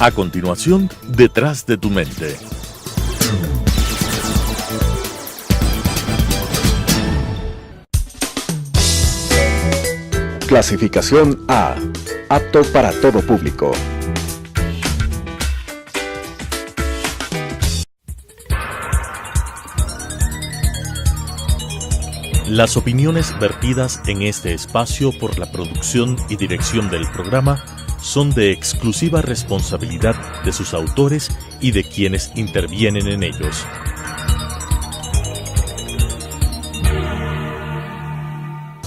A continuación, Detrás de tu mente. Clasificación A. Apto para todo público. Las opiniones vertidas en este espacio por la producción y dirección del programa son de exclusiva responsabilidad de sus autores y de quienes intervienen en ellos.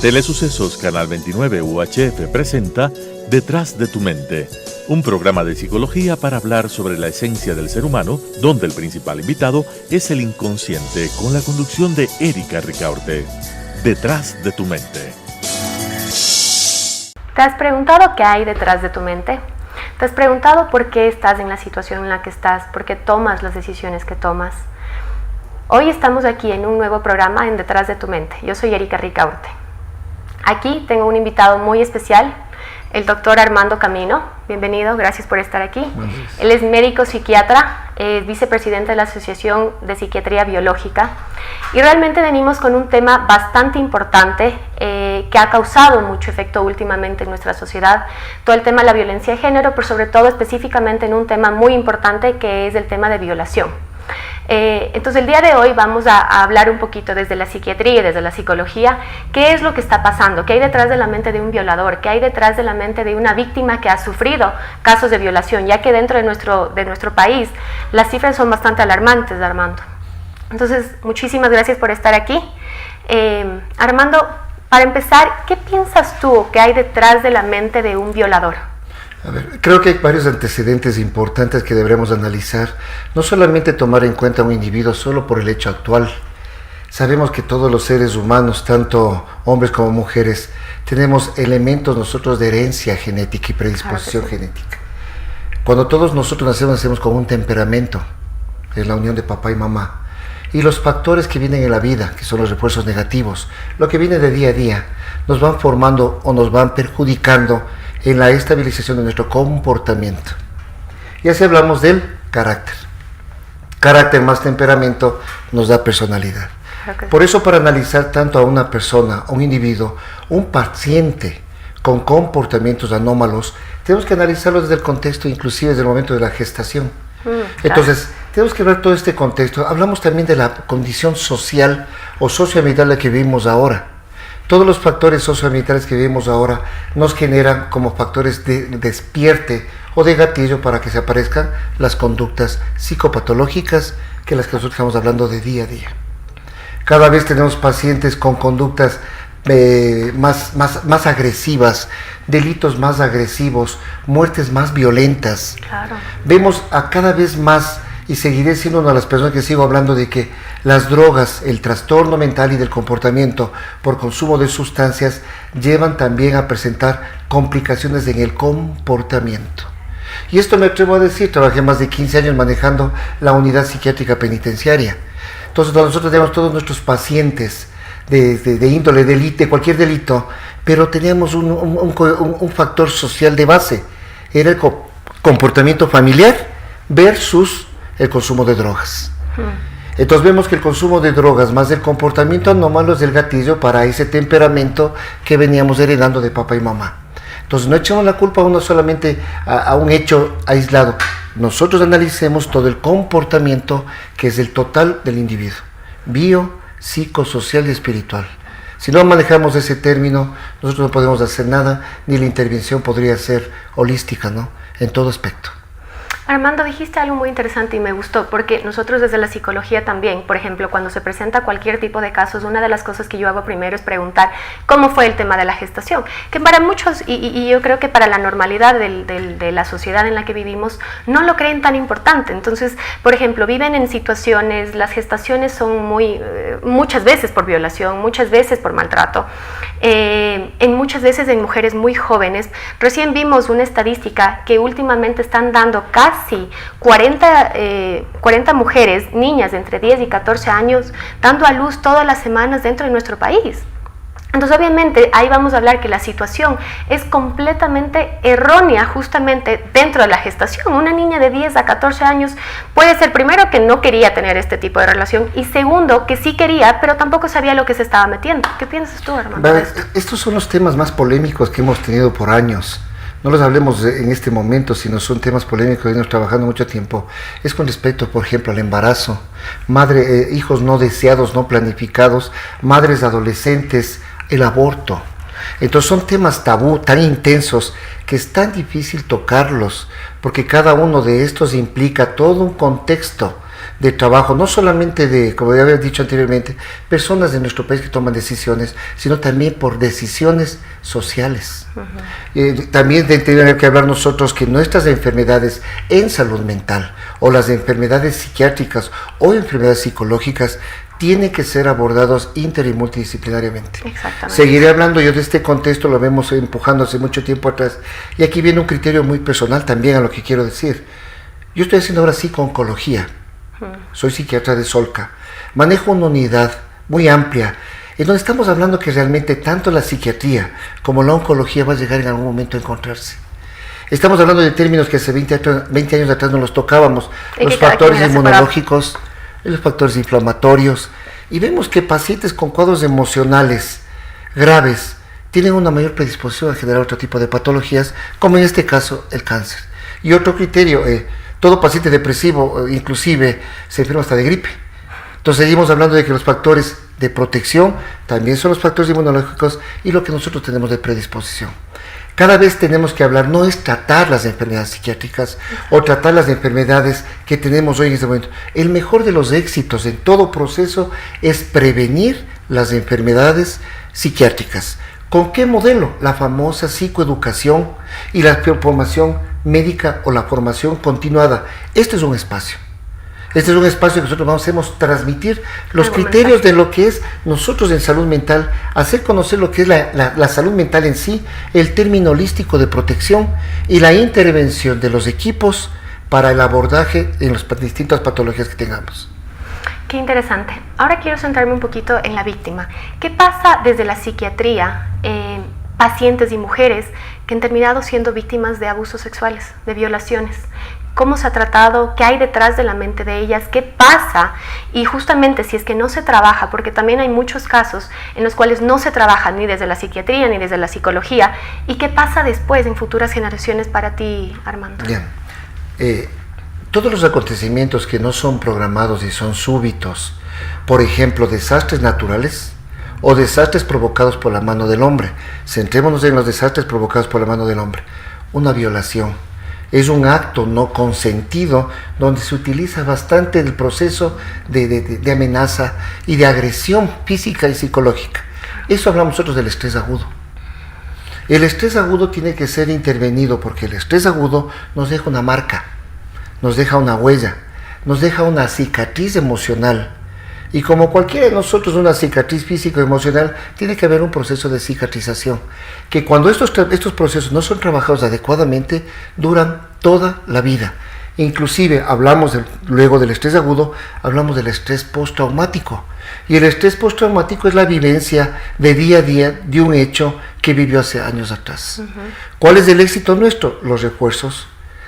Telesucesos Canal 29 UHF presenta Detrás de tu mente, un programa de psicología para hablar sobre la esencia del ser humano, donde el principal invitado es el inconsciente, con la conducción de Erika Ricaurte. Detrás de tu mente. ¿Te has preguntado qué hay detrás de tu mente? ¿Te has preguntado por qué estás en la situación en la que estás? ¿Por qué tomas las decisiones que tomas? Hoy estamos aquí en un nuevo programa en Detrás de tu mente. Yo soy Erika Ricaurte. Aquí tengo un invitado muy especial, el doctor Armando Camino. Bienvenido, gracias por estar aquí. Él es médico psiquiatra, es vicepresidente de la Asociación de Psiquiatría Biológica y realmente venimos con un tema bastante importante que ha causado mucho efecto últimamente en nuestra sociedad, todo el tema de la violencia de género, pero sobre todo específicamente en un tema muy importante que es el tema de violación. Entonces el día de hoy vamos a hablar un poquito desde la psiquiatría y desde la psicología qué es lo que está pasando, qué hay detrás de la mente de un violador, qué hay detrás de la mente de una víctima que ha sufrido casos de violación, ya que dentro de nuestro país las cifras son bastante alarmantes, Armando. Entonces muchísimas gracias por estar aquí. Armando, para empezar, ¿qué piensas tú que hay detrás de la mente de un violador? A ver, creo que hay varios antecedentes importantes que deberemos analizar, no solamente tomar en cuenta a un individuo solo por el hecho actual. Sabemos que todos los seres humanos, tanto hombres como mujeres, tenemos elementos nosotros de herencia genética y predisposición genética. Cuando todos nosotros nacemos con un temperamento, es la unión de papá y mamá, y los factores que vienen en la vida, que son los refuerzos negativos, lo que viene de día a día, nos van formando o nos van perjudicando en la estabilización de nuestro comportamiento. Y así hablamos del carácter. Carácter más temperamento nos da personalidad. Por eso, para analizar tanto a una persona, a un individuo, un paciente con comportamientos anómalos, tenemos que analizarlo desde el contexto, inclusive desde el momento de la gestación. Entonces, tenemos que ver todo este contexto. Hablamos también de la condición social o socioambiental en la que vivimos ahora. Todos los factores socioambientales que vivimos ahora nos generan como factores de despierte o de gatillo para que se aparezcan las conductas psicopatológicas que las que nosotros estamos hablando de día a día. Cada vez tenemos pacientes con conductas más agresivas, delitos más agresivos, muertes más violentas. Claro. Vemos a cada vez más, y seguiré siendo una de las personas que sigo hablando de que las drogas, el trastorno mental y del comportamiento por consumo de sustancias llevan también a presentar complicaciones en el comportamiento. Y esto me atrevo a decir, trabajé más de 15 años manejando la unidad psiquiátrica penitenciaria. Entonces nosotros tenemos todos nuestros pacientes de índole, de cualquier delito, pero teníamos un factor social de base, era el comportamiento familiar versus el consumo de drogas. Entonces vemos que el consumo de drogas más el comportamiento anómalo es el gatillo para ese temperamento que veníamos heredando de papá y mamá. Entonces no echemos la culpa solamente a un hecho aislado. Nosotros analicemos todo el comportamiento que es el total del individuo, bio, psicosocial y espiritual. Si no manejamos ese término, nosotros no podemos hacer nada, ni la intervención podría ser holística, ¿no? En todo aspecto. Armando, dijiste algo muy interesante y me gustó, porque nosotros desde la psicología también, por ejemplo, cuando se presenta cualquier tipo de casos, una de las cosas que yo hago primero es preguntar cómo fue el tema de la gestación, que para muchos, y yo creo que para la normalidad de la sociedad en la que vivimos, no lo creen tan importante. Entonces, por ejemplo, viven en situaciones, las gestaciones son muchas veces por violación, muchas veces por maltrato, muchas veces en mujeres muy jóvenes. Recién vimos una estadística que últimamente están dando casi 40 mujeres, niñas de entre 10 y 14 años, dando a luz todas las semanas dentro de nuestro país. Entonces obviamente ahí vamos a hablar que la situación es completamente errónea justamente dentro de la gestación. Una niña de 10 a 14 años puede ser primero que no quería tener este tipo de relación y segundo que sí quería pero tampoco sabía lo que se estaba metiendo. ¿Qué piensas tú, Armando? Estos son los temas más polémicos que hemos tenido por años. No los hablemos en este momento, sino son temas polémicos que venimos trabajando mucho tiempo. Es con respecto, por ejemplo, al embarazo, hijos no deseados, no planificados, madres adolescentes, el aborto. Entonces son temas tabú tan intensos que es tan difícil tocarlos, porque cada uno de estos implica todo un contexto de trabajo, no solamente de, como ya había dicho anteriormente, personas de nuestro país que toman decisiones, sino también por decisiones sociales. También tenemos que hablar nosotros que nuestras enfermedades en salud mental, o las enfermedades psiquiátricas o enfermedades psicológicas, tienen que ser abordados inter y multidisciplinariamente. Seguiré hablando yo de este contexto, lo vemos empujando hace mucho tiempo atrás, y aquí viene un criterio muy personal también a lo que quiero decir. Yo estoy haciendo ahora psico-oncología. Soy psiquiatra de Solca, manejo una unidad muy amplia en donde estamos hablando que realmente tanto la psiquiatría como la oncología va a llegar en algún momento a encontrarse. Estamos hablando de términos que hace 20 años atrás no los tocábamos, los factores inmunológicos, los factores inflamatorios, y vemos que pacientes con cuadros emocionales graves tienen una mayor predisposición a generar otro tipo de patologías, como en este caso el cáncer. Y otro criterio, todo paciente depresivo inclusive se enferma hasta de gripe. Entonces seguimos hablando de que los factores de protección también son los factores inmunológicos y lo que nosotros tenemos de predisposición. Cada vez tenemos que hablar, no es tratar las enfermedades psiquiátricas o tratar las enfermedades que tenemos hoy en este momento. El mejor de los éxitos en todo proceso es prevenir las enfermedades psiquiátricas. ¿Con qué modelo? La famosa psicoeducación y la formación médica o la formación continuada. Este es un espacio. Este es un espacio que nosotros vamos a transmitir los criterios de lo que es nosotros en salud mental, hacer conocer lo que es la salud mental en sí, el término holístico de protección y la intervención de los equipos para el abordaje en las distintas patologías que tengamos. Qué interesante. Ahora quiero centrarme un poquito en la víctima. ¿Qué pasa desde la psiquiatría en pacientes y mujeres que han terminado siendo víctimas de abusos sexuales, de violaciones? ¿Cómo se ha tratado? ¿Qué hay detrás de la mente de ellas? ¿Qué pasa? Y justamente si es que no se trabaja, porque también hay muchos casos en los cuales no se trabaja ni desde la psiquiatría ni desde la psicología. ¿Y qué pasa después en futuras generaciones para ti, Armando? Bien. Todos los acontecimientos que no son programados y son súbitos, por ejemplo, desastres naturales o desastres provocados por la mano del hombre. Centrémonos en los desastres provocados por la mano del hombre. Una violación es un acto no consentido donde se utiliza bastante el proceso de amenaza y de agresión física y psicológica. Eso hablamos nosotros del estrés agudo. El estrés agudo tiene que ser intervenido porque el estrés agudo nos deja una marca, nos deja una huella, nos deja una cicatriz emocional. Y como cualquiera de nosotros, una cicatriz físico-emocional, tiene que haber un proceso de cicatrización, que cuando estos procesos no son trabajados adecuadamente, duran toda la vida. Inclusive, luego del estrés agudo, hablamos del estrés postraumático. Y el estrés postraumático es la vivencia de día a día de un hecho que vivió hace años atrás. ¿Cuál es el éxito nuestro? Los refuerzos.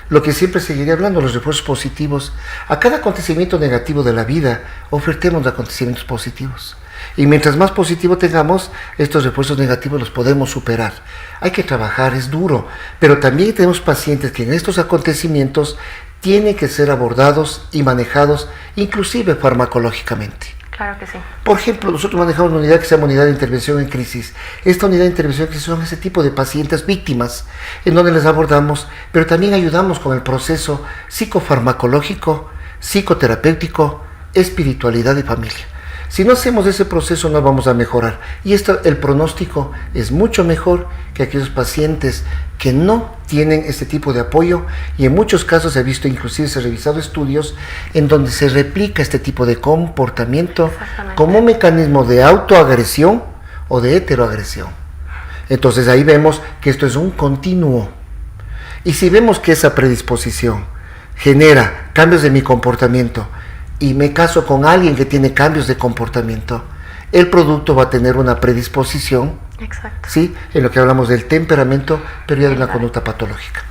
Lo que siempre seguiré hablando, los refuerzos positivos. A cada acontecimiento negativo de la vida, ofertemos acontecimientos positivos. Y mientras más positivo tengamos, estos refuerzos negativos los podemos superar. Hay que trabajar, es duro, pero también tenemos pacientes que en estos acontecimientos tienen que ser abordados y manejados, inclusive farmacológicamente. Claro que sí. Por ejemplo, nosotros manejamos una unidad que se llama Unidad de Intervención en Crisis. Esta unidad de intervención en crisis son ese tipo de pacientes víctimas, en donde les abordamos, pero también ayudamos con el proceso psicofarmacológico, psicoterapéutico, espiritualidad y familia. Si no hacemos ese proceso no vamos a mejorar. Y el pronóstico es mucho mejor que aquellos pacientes que no tienen este tipo de apoyo, y en muchos casos se ha visto, inclusive se han revisado estudios en donde se replica este tipo de comportamiento como un mecanismo de autoagresión o de heteroagresión. Entonces ahí vemos que esto es un continuo. Y si vemos que esa predisposición genera cambios de mi comportamiento y me caso con alguien que tiene cambios de comportamiento, el producto va a tener una predisposición, Exacto. ¿sí? En lo que hablamos del temperamento, pero ya de una conducta patológica.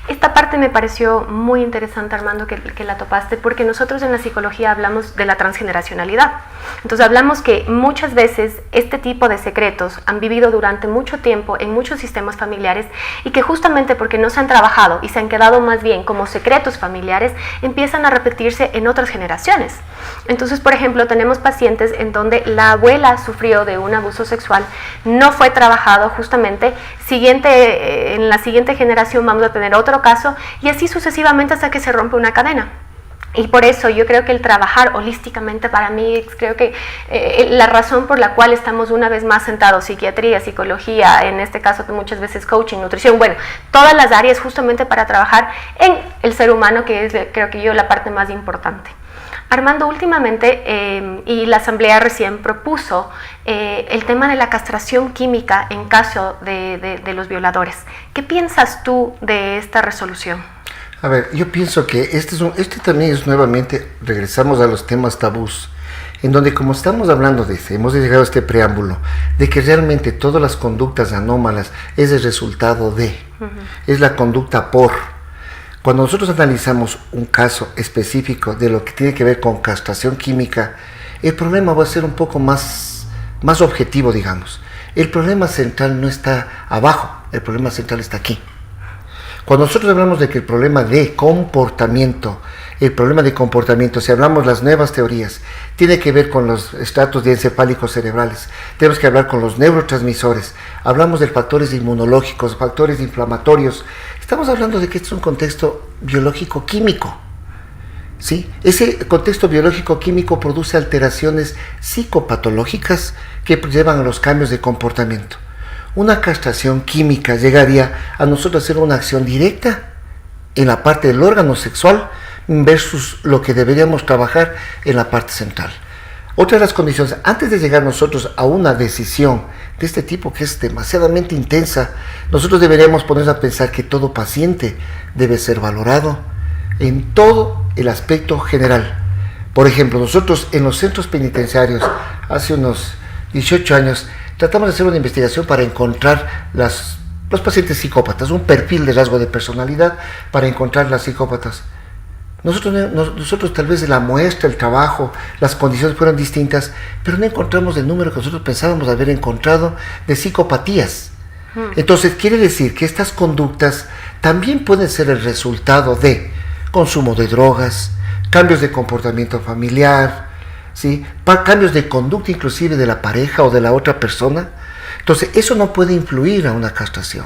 Esta parte me pareció muy interesante, Armando, que la topaste, porque nosotros en la psicología hablamos de la transgeneracionalidad. Entonces hablamos que muchas veces este tipo de secretos han vivido durante mucho tiempo en muchos sistemas familiares y que justamente porque no se han trabajado y se han quedado más bien como secretos familiares, empiezan a repetirse en otras generaciones. Entonces, por ejemplo, tenemos pacientes en donde la abuela sufrió de un abuso sexual, no fue trabajado justamente, en la siguiente generación vamos a tener otro caso y así sucesivamente hasta que se rompe una cadena. Y por eso yo creo que el trabajar holísticamente para mí, creo que la razón por la cual estamos una vez más sentados, psiquiatría, psicología, en este caso muchas veces coaching, nutrición, bueno, todas las áreas justamente para trabajar en el ser humano, que es creo que yo la parte más importante. Armando, últimamente, y la Asamblea recién propuso el tema de la castración química en caso de los violadores. ¿Qué piensas tú de esta resolución? A ver, yo pienso que este también es nuevamente, regresamos a los temas tabús, en donde como estamos hablando hemos llegado a este preámbulo, de que realmente todas las conductas anómalas es el resultado de, es la conducta por. Cuando nosotros analizamos un caso específico de lo que tiene que ver con castración química, el problema va a ser un poco más objetivo, digamos. El problema central no está abajo, el problema central está aquí. Cuando nosotros hablamos de que el problema de comportamiento, si hablamos las nuevas teorías, tiene que ver con los estratos diencefálicos cerebrales, tenemos que hablar con los neurotransmisores, hablamos de factores inmunológicos, factores inflamatorios, estamos hablando de que este es un contexto biológico-químico, ¿sí? Ese contexto biológico-químico produce alteraciones psicopatológicas que llevan a los cambios de comportamiento. Una castración química llegaría a nosotros a hacer una acción directa en la parte del órgano sexual versus lo que deberíamos trabajar en la parte central. Otra de las condiciones, antes de llegar nosotros a una decisión de este tipo que es demasiadamente intensa, nosotros deberíamos ponernos a pensar que todo paciente debe ser valorado en todo el aspecto general. Por ejemplo, nosotros en los centros penitenciarios, hace unos 18 años, tratamos de hacer una investigación para encontrar los pacientes psicópatas, un perfil de rasgo de personalidad para encontrar las psicópatas. Nosotros tal vez la muestra, el trabajo, las condiciones fueron distintas, pero no encontramos el número que nosotros pensábamos haber encontrado de psicopatías. Entonces quiere decir que estas conductas también pueden ser el resultado de consumo de drogas, cambios de comportamiento familiar, ¿sí? Cambios de conducta inclusive de la pareja o de la otra persona. Entonces eso no puede influir a una castración.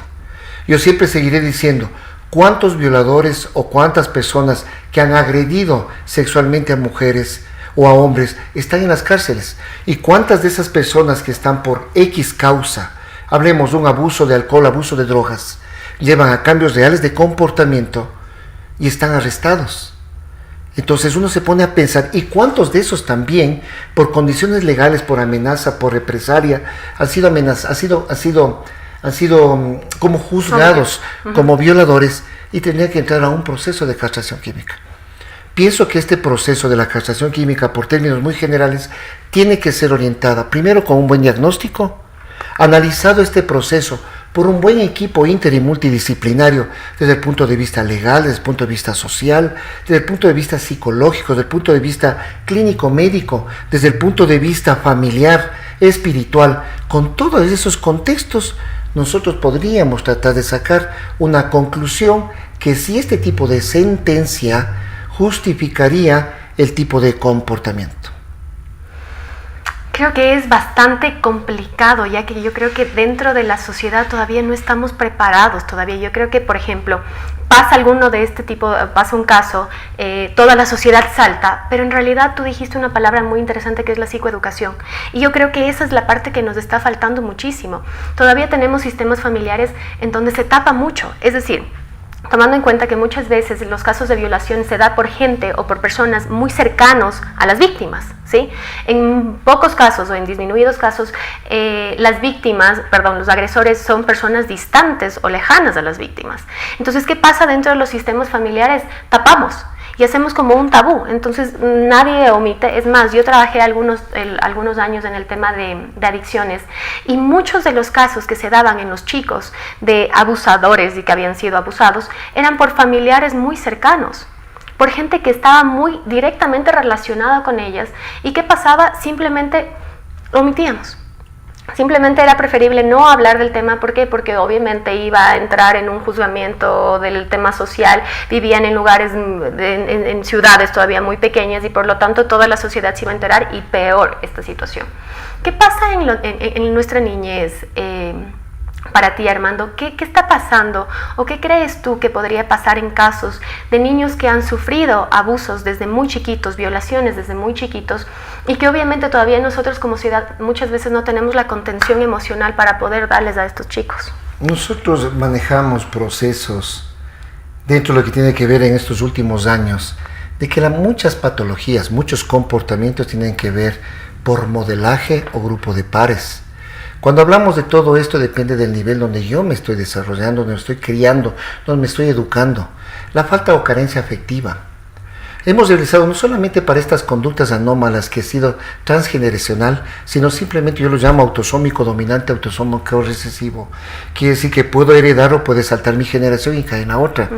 Yo siempre seguiré diciendo, ¿cuántos violadores o cuántas personas que han agredido sexualmente a mujeres o a hombres están en las cárceles? ¿Y cuántas de esas personas que están por X causa, hablemos de un abuso de alcohol, abuso de drogas, llevan a cambios reales de comportamiento y están arrestados? Entonces uno se pone a pensar, ¿y cuántos de esos también, por condiciones legales, por amenaza, por represalia, han sido como juzgados como violadores y tendrían que entrar a un proceso de castración química? Pienso que este proceso de la castración química, por términos muy generales, tiene que ser orientada primero con un buen diagnóstico, analizado este proceso por un buen equipo inter y multidisciplinario desde el punto de vista legal, desde el punto de vista social, desde el punto de vista psicológico, desde el punto de vista clínico-médico, desde el punto de vista familiar, espiritual. Con todos esos contextos nosotros podríamos tratar de sacar una conclusión que si este tipo de sentencia justificaría el tipo de comportamiento. Creo que es bastante complicado, ya que yo creo que dentro de la sociedad todavía no estamos preparados todavía. Yo creo que, por ejemplo, pasa alguno de este tipo, pasa un caso, toda la sociedad salta, pero en realidad tú dijiste una palabra muy interesante que es la psicoeducación. Y yo creo que esa es la parte que nos está faltando muchísimo. Todavía tenemos sistemas familiares en donde se tapa mucho, es decir, tomando en cuenta que muchas veces los casos de violación se da por gente o por personas muy cercanos a las víctimas, ¿sí? En pocos casos o en disminuidos casos, los agresores son personas distantes o lejanas a las víctimas. Entonces, ¿qué pasa dentro de los sistemas familiares? Tapamos. y hacemos como un tabú, entonces nadie omite. Es más, yo trabajé algunos años en el tema de adicciones, y muchos de los casos que se daban en los chicos de abusadores y que habían sido abusados eran por familiares muy cercanos, por gente que estaba muy directamente relacionada con ellas. ¿Y qué pasaba? Simplemente omitíamos. Simplemente era preferible no hablar del tema. ¿Por qué? Porque obviamente iba a entrar en un juzgamiento del tema social. Vivían en lugares, en ciudades todavía muy pequeñas, y por lo tanto toda la sociedad se iba a enterar, y peor esta situación. ¿Qué pasa en nuestra niñez? Para ti, Armando, ¿qué está pasando o qué crees tú que podría pasar en casos de niños que han sufrido abusos desde muy chiquitos, violaciones desde muy chiquitos, y que obviamente todavía nosotros como sociedad muchas veces no tenemos la contención emocional para poder darles a estos chicos? Nosotros manejamos procesos dentro de lo que tiene que ver en estos últimos años, de que muchas patologías, muchos comportamientos tienen que ver por modelaje o grupo de pares. Cuando hablamos de todo esto, depende del nivel donde yo me estoy desarrollando, donde me estoy criando, donde me estoy educando. La falta o carencia afectiva. Hemos realizado no solamente para estas conductas anómalas que ha sido transgeneracional, sino simplemente yo lo llamo autosómico dominante, autosómico recesivo. Quiere decir que puedo heredar o puede saltar mi generación y caer en la otra.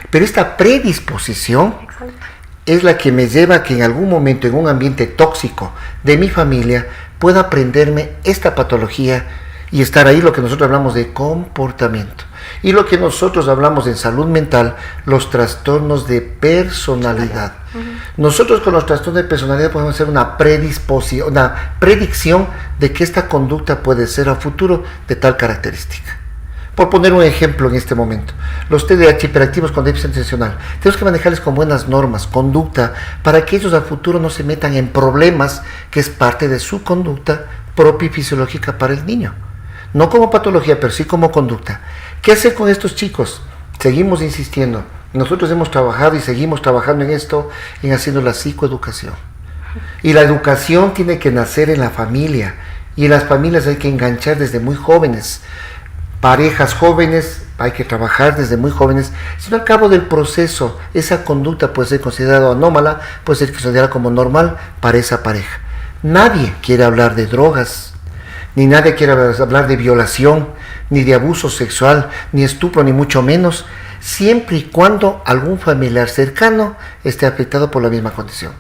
Pero esta predisposición es la que me lleva a que en algún momento, en un ambiente tóxico de mi familia, pueda aprenderme esta patología y estar ahí, lo que nosotros hablamos de comportamiento. Y lo que nosotros hablamos en salud mental, los trastornos de personalidad. Nosotros con los trastornos de personalidad podemos hacer una predicción de que esta conducta puede ser a futuro de tal característica. Por poner un ejemplo en este momento, los TDAH, hiperactivos con déficit atencional, tenemos que manejarles con buenas normas, conducta, para que ellos a futuro no se metan en problemas que es parte de su conducta propia y fisiológica para el niño. No como patología, pero sí como conducta. ¿Qué hacer con estos chicos? Seguimos insistiendo. Nosotros hemos trabajado y seguimos trabajando en esto, en haciendo la psicoeducación. Y la educación tiene que nacer en la familia, y en las familias hay que enganchar desde muy jóvenes. Parejas jóvenes, hay que trabajar desde muy jóvenes, sino al cabo del proceso, esa conducta puede ser considerada anómala, puede ser considerada como normal para esa pareja. Nadie quiere hablar de drogas, ni nadie quiere hablar de violación, ni de abuso sexual, ni estupro, ni mucho menos, siempre y cuando algún familiar cercano esté afectado por la misma condición.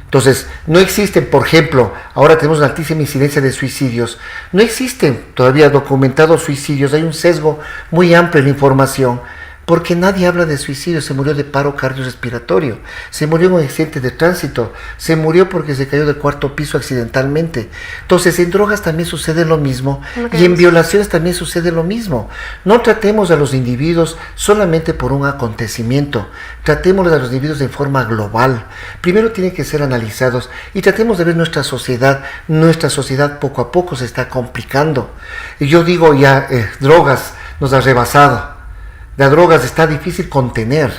Entonces, no existen, por ejemplo, ahora tenemos una altísima incidencia de suicidios, no existen todavía documentados suicidios, hay un sesgo muy amplio en la información, porque nadie habla de suicidio. Se murió de paro cardiorrespiratorio, se murió en un accidente de tránsito, se murió porque se cayó del cuarto piso accidentalmente. Entonces, en drogas también sucede lo mismo, y en violaciones también sucede lo mismo. No tratemos a los individuos solamente por un acontecimiento, tratemos a los individuos de forma global. Primero tienen que ser analizados y tratemos de ver nuestra sociedad poco a poco se está complicando. Y yo digo ya, drogas nos ha rebasado. Las drogas está difícil contener.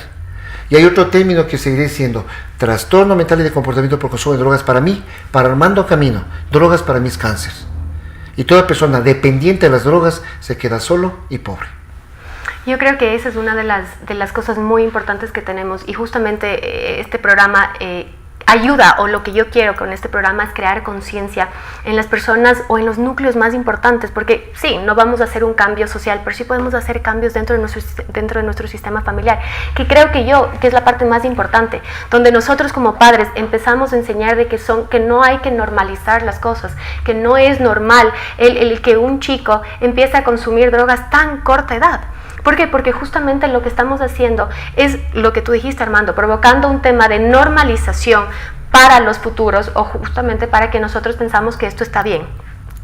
Y hay otro término que seguiré diciendo: trastorno mental y de comportamiento por consumo de drogas para mí, para Armando Camino, drogas para mis cánceres. Y toda persona dependiente de las drogas se queda solo y pobre. Yo creo que esa es una de las cosas muy importantes que tenemos, y justamente este programa ayuda, o lo que yo quiero con este programa es crear conciencia en las personas o en los núcleos más importantes, porque sí, no vamos a hacer un cambio social, pero sí podemos hacer cambios dentro de nuestro sistema familiar, que creo que es la parte más importante, donde nosotros como padres empezamos a enseñar de que no hay que normalizar las cosas, que no es normal el que un chico empiece a consumir drogas a tan corta edad. ¿Por qué? Porque justamente lo que estamos haciendo es lo que tú dijiste, Armando, provocando un tema de normalización para los futuros, o justamente para que nosotros pensamos que esto está bien.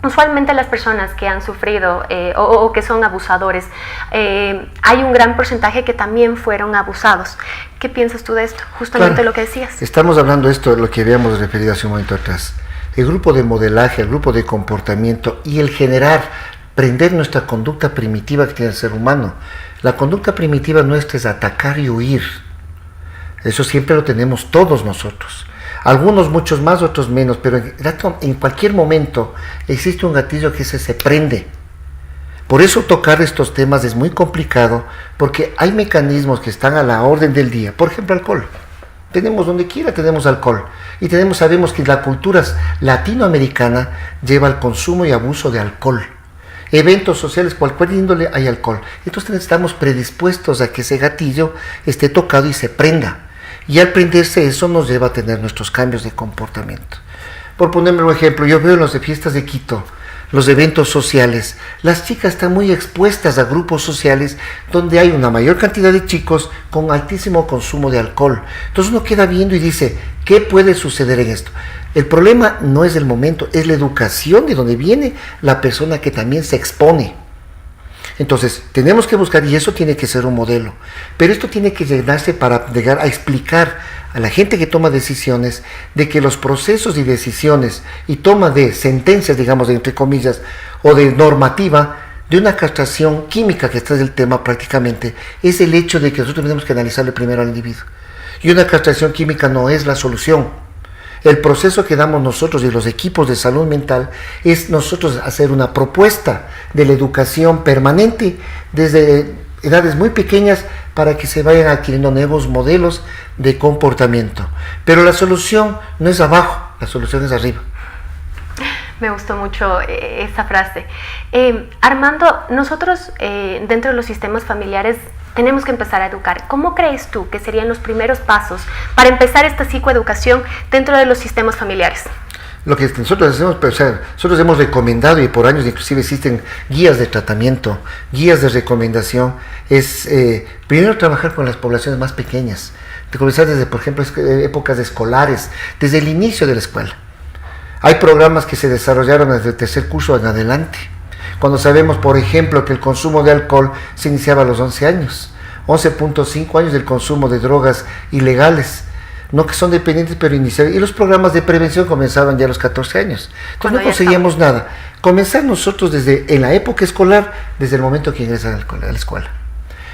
Usualmente las personas que han sufrido o que son abusadores, hay un gran porcentaje que también fueron abusados. ¿Qué piensas tú de esto? Justamente claro, lo que decías. Estamos hablando de esto, lo que habíamos referido hace un momento atrás. El grupo de modelaje, el grupo de comportamiento y el prender nuestra conducta primitiva que tiene el ser humano. La conducta primitiva nuestra es atacar y huir. Eso siempre lo tenemos todos nosotros. Algunos muchos más, otros menos, pero en cualquier momento existe un gatillo que se prende. Por eso tocar estos temas es muy complicado, porque hay mecanismos que están a la orden del día. Por ejemplo, alcohol. Tenemos donde quiera, tenemos alcohol. Y sabemos que la cultura latinoamericana lleva al consumo y abuso de alcohol. Eventos sociales, cualquier índole, hay alcohol. Entonces estamos predispuestos a que ese gatillo esté tocado y se prenda. Y al prenderse eso nos lleva a tener nuestros cambios de comportamiento. Por ponerme un ejemplo, yo veo en las fiestas de Quito, los eventos sociales, las chicas están muy expuestas a grupos sociales donde hay una mayor cantidad de chicos con altísimo consumo de alcohol. Entonces uno queda viendo y dice, ¿qué puede suceder en esto? El problema no es el momento, es la educación de donde viene la persona que también se expone. Entonces, tenemos que buscar, y eso tiene que ser un modelo, pero esto tiene que llenarse para llegar a explicar a la gente que toma decisiones de que los procesos y decisiones y toma de sentencias, digamos, entre comillas, o de normativa, de una castración química, que este es el tema prácticamente, es el hecho de que nosotros tenemos que analizarle primero al individuo. Y una castración química no es la solución. El proceso que damos nosotros y los equipos de salud mental es nosotros hacer una propuesta de la educación permanente desde edades muy pequeñas para que se vayan adquiriendo nuevos modelos de comportamiento. Pero la solución no es abajo, la solución es arriba. Me gustó mucho esa frase. Armando, nosotros dentro de los sistemas familiares tenemos que empezar a educar. ¿Cómo crees tú que serían los primeros pasos para empezar esta psicoeducación dentro de los sistemas familiares? Lo que nosotros hacemos, nosotros hemos recomendado, y por años inclusive existen guías de tratamiento, guías de recomendación, es primero trabajar con las poblaciones más pequeñas, de comenzar desde, por ejemplo, épocas escolares, desde el inicio de la escuela. Hay programas que se desarrollaron desde el tercer curso en adelante, cuando sabemos, por ejemplo, que el consumo de alcohol se iniciaba a los 11 años, 11.5 años del consumo de drogas ilegales, no que son dependientes, pero iniciaron, y los programas de prevención comenzaban ya a los 14 años. Entonces no conseguíamos nada. Comenzar nosotros en la época escolar, desde el momento que ingresan a la escuela.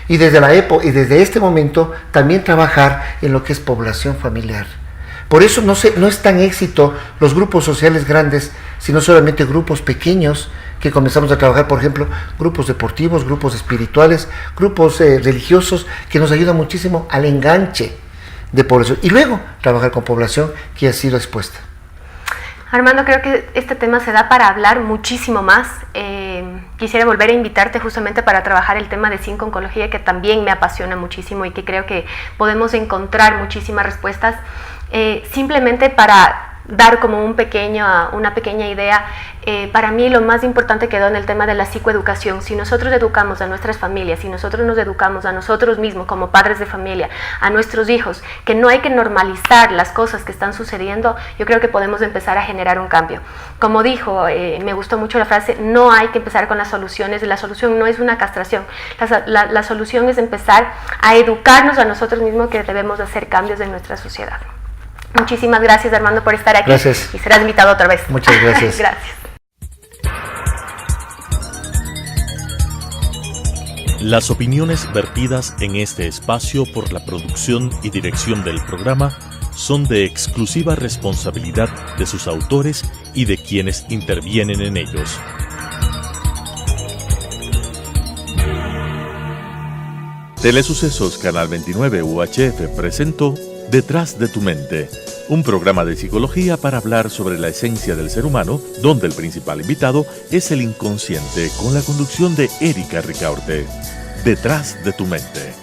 Y desde este momento también trabajar en lo que es población familiar. Por eso no es tan éxito los grupos sociales grandes, sino solamente grupos pequeños que comenzamos a trabajar, por ejemplo, grupos deportivos, grupos espirituales, grupos religiosos, que nos ayudan muchísimo al enganche de población. Y luego trabajar con población que ha sido expuesta. Armando, creo que este tema se da para hablar muchísimo más. Quisiera volver a invitarte justamente para trabajar el tema de psico-oncología, que también me apasiona muchísimo y que creo que podemos encontrar muchísimas respuestas. Simplemente para dar como una pequeña idea, para mí lo más importante quedó en el tema de la psicoeducación. Si nosotros educamos a nuestras familias, si nosotros nos educamos a nosotros mismos como padres de familia, a nuestros hijos, que no hay que normalizar las cosas que están sucediendo, yo creo que podemos empezar a generar un cambio. Como dijo, me gustó mucho la frase, no hay que empezar con las soluciones, la solución no es una castración, la solución es empezar a educarnos a nosotros mismos, que debemos hacer cambios en nuestra sociedad. Muchísimas gracias, Armando, por estar aquí. Gracias. Y serás invitado otra vez. Muchas gracias. Gracias. Las opiniones vertidas en este espacio por la producción y dirección del programa son de exclusiva responsabilidad de sus autores y de quienes intervienen en ellos. Telesucesos Canal 29 UHF presentó Detrás de tu mente, un programa de psicología para hablar sobre la esencia del ser humano, donde el principal invitado es el inconsciente, con la conducción de Erika Ricaurte. Detrás de tu mente.